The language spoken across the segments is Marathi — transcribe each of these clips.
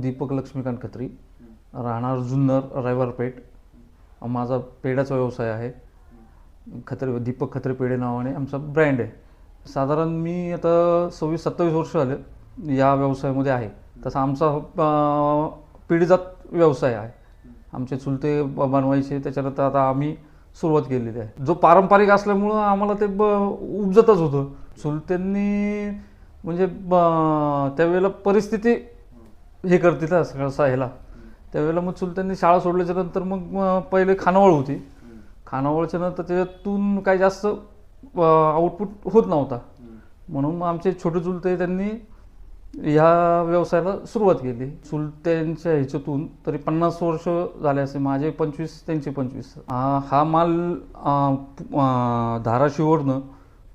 दीपक लक्ष्मीकांत खत्री, राहणार जुन्नर, रविवारपेठ. माझा पेढ्याचा व्यवसाय आहे. दीपक खत्री पेढे नावाने आमचा ब्रँड आहे. साधारण मी आता 26-27 वर्ष झाले या व्यवसायामध्ये आहे. तसा आमचा पिढीजात व्यवसाय आहे. आमचे चुलते बनवायचे, त्याच्यानंतर आता आम्ही सुरुवात केलेली आहे. जो पारंपरिक असल्यामुळं आम्हाला ते उपजतच होतं. चुलत्यांनी म्हणजे त्यावेळेला परिस्थिती हे करते ना सगळं ह्याला. त्यावेळेला मग चुलत्यांनी शाळा सोडल्याच्या नंतर मग पहिले खानावळ होती. खानावळच्या नंतर त्याच्यातून काही जास्त आउटपुट होत नव्हता, म्हणून मग आमचे छोटे चुलते त्यांनी ह्या व्यवसायाला सुरुवात केली. चुलत्यांच्या ह्याच्यातून तरी 50 वर्ष झाले असे. माझे 25, त्यांचे 25. हा माल धाराशिववरनं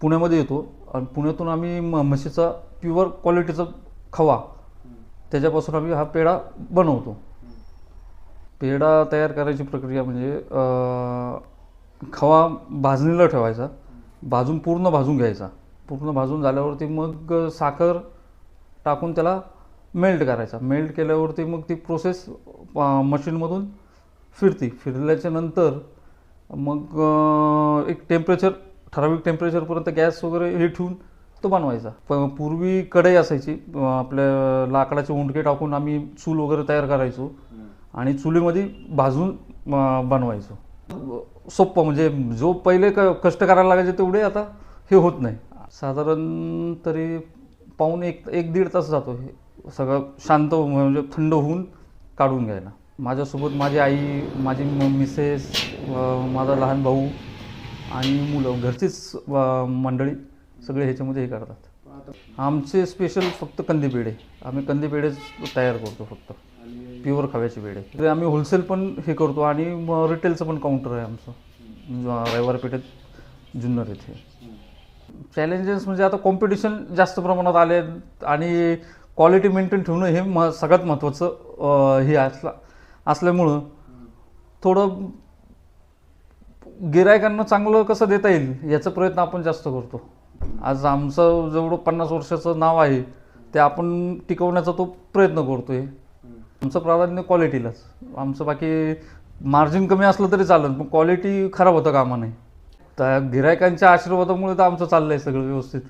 पुण्यामध्ये येतो आणि पुण्यातून आम्ही म्हशीचा प्युअर क्वालिटीचा खवा, त्याच्यापासून आम्ही हा पेढा बनवतो. पेढा तयार करायची प्रक्रिया म्हणजे खवा भाजणीला ठेवायचा, पूर्ण भाजून घ्यायचा. पूर्ण भाजून झाल्यावरती मग साखर टाकून त्याला मेल्ट करायचा. मेल्ट केल्यावरती मग ती प्रोसेस मशीनमधून फिरल्याच्या नंतर मग एक ठराविक टेम्परेचरपर्यंत गॅस वगैरे हे ठेवून तो बनवायचा. पूर्वी कढई असायची, आपल्या लाकडाचे उंडके टाकून आम्ही चूल वगैरे तयार करायचो आणि चुलीमध्ये भाजून बनवायचो. सोपं म्हणजे जो पहिले कष्ट करायला लागायचे तेवढे आता हे होत नाही. साधारण तरी पाऊण एक दीड तास जातो हे सगळं शांत म्हणजे थंड होऊन काढून घ्यायला. माझ्यासोबत माझी आई, माझी मिसेस, माझा लहान भाऊ आणि मुलं, घरचीच मंडळी सगळे ह्याच्यामध्ये हे करतात. आमचे स्पेशल फक्त कंदी पेढे. आम्ही कंदी पेढेच तयार करतो, फक्त प्युअर खव्याचे पेढे. तर आम्ही होलसेल पण हे करतो आणि रिटेलचं पण काउंटर आहे आमचं रविवारपेठेत जुन्नर येथे. चॅलेंजेस म्हणजे आता कॉम्पिटिशन जास्त प्रमाणात आले आणि क्वालिटी मेंटेन ठेवणं हे सगळ्यात महत्त्वाचं हे असल्यामुळं थोडं गिरायकांना चांगलं कसं देता येईल याचा प्रयत्न आपण जास्त करतो. आज आमचं जेवढं 50 वर्षाचं नाव आहे ते आपण टिकवण्याचा तो प्रयत्न करतोय. आमचं प्राधान्य क्वालिटीलाच. आमचं बाकी मार्जिन कमी असलं तरी चालेल, पण क्वालिटी खराब होतं कामा नये. त्या गिरायकांच्या आशीर्वादामुळे तर आमचं चाललं आहे सगळं व्यवस्थित,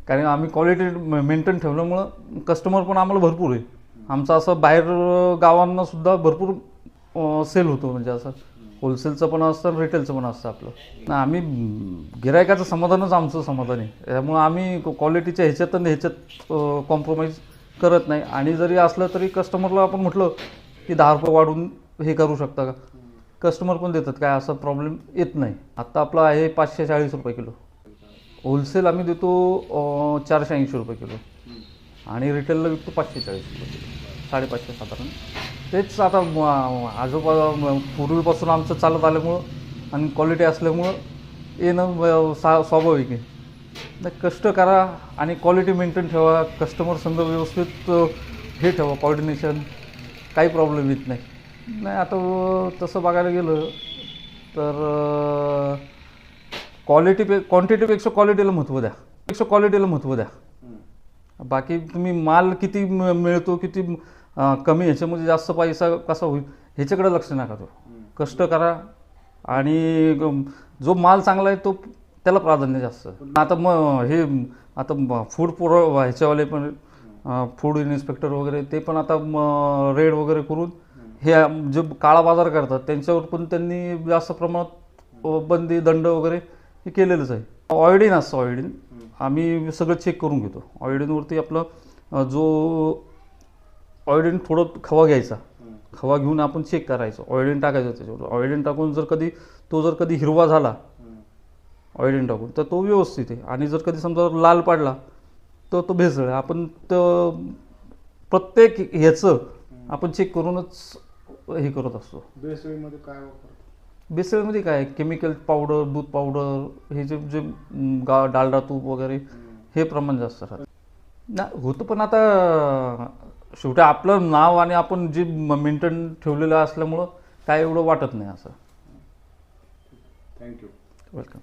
कारण आम्ही क्वालिटी मेंटेन ठेवल्यामुळं कस्टमर पण आम्हाला भरपूर आहे. आमचं असं बाहेर गावांना सुद्धा भरपूर सेल होतो, म्हणजे असं होलसेलचं पण असतं आणि रिटेलचं पण असतं आपलं. ना आम्ही गिरायकाचं समाधानच आमचं समाधान आहे. त्यामुळं आम्ही क्वालिटीच्या ह्याच्यात कॉम्प्रोमाइज करत नाही. आणि जरी असलं तरी कस्टमरला आपण म्हटलं की 10 रुपये वाढून हे करू शकता का, कस्टमर पण देतात, काय असा प्रॉब्लेम येत नाही. आत्ता आपला आहे 540 रुपये किलो. होलसेल आम्ही देतो 480 रुपये किलो आणि रिटेलला विकतो 540 रुपये किलो, 550 साधारण. तेच आता पूर्वीपासून आमचं चालत आल्यामुळं आणि क्वालिटी असल्यामुळं येणं स्वाभाविक आहे. नाही, कष्ट करा आणि क्वालिटी मेंटेन ठेवा, कस्टमर संग व्यवस्थित हे ठेवा, कोऑर्डिनेशन, काही प्रॉब्लेम येत नाही. आता तसं बघायला गेलं तर क्वांटिटीपेक्षा क्वालिटीला महत्त्व द्या. बाकी तुम्ही माल किती मिळतो, किती कमी, ह्याच्यामध्ये जास्त पैसा कसा होईल ह्याच्याकडे लक्ष नका देऊ. कष्ट करा आणि जो माल चांगला आहे तो त्याला प्राधान्य जास्त. आता फूड ह्याच्यावाले पण फूड इन्स्पेक्टर वगैरे ते पण आता रेड वगैरे करून हे जे काळा बाजार करतात त्यांच्यावर पण त्यांनी जास्त प्रमाणात बंदी, दंड वगैरे हे केलेलंच आहे. ऑयोडीन असतं, ऑयोडीन आम्ही सगळं चेक करून घेतो. ऑयोडीनवरती आपलं जो ऑयोडीन थोडं खवा घ्यायचा, खवा घेऊन आपण चेक करायचं, ऑयोडीन टाकायचं त्याच्यावर. ऑयोडीन टाकून जर कधी हिरवा झाला ऑयोडीन टाकून तर तो व्यवस्थित आहे, आणि जर कधी समजा लाल पडला तर तो भेसळ आहे. आपण प्रत्येक ह्याचं आपण चेक करूनच हे करत असतो. भेसळीमध्ये काय वापरतो? भेसळीमध्ये काय, केमिकल पावडर, दूध पावडर, हे जे डालडा तूप वगैरे हे प्रमाण जास्त राहतं ना होतं. पण आता शेवटी आपलं नाव आणि आपण जे मेंटेन ठेवलेलं असल्यामुळं काय एवढं वाटत नाही असं. थँक्यू. वेलकम.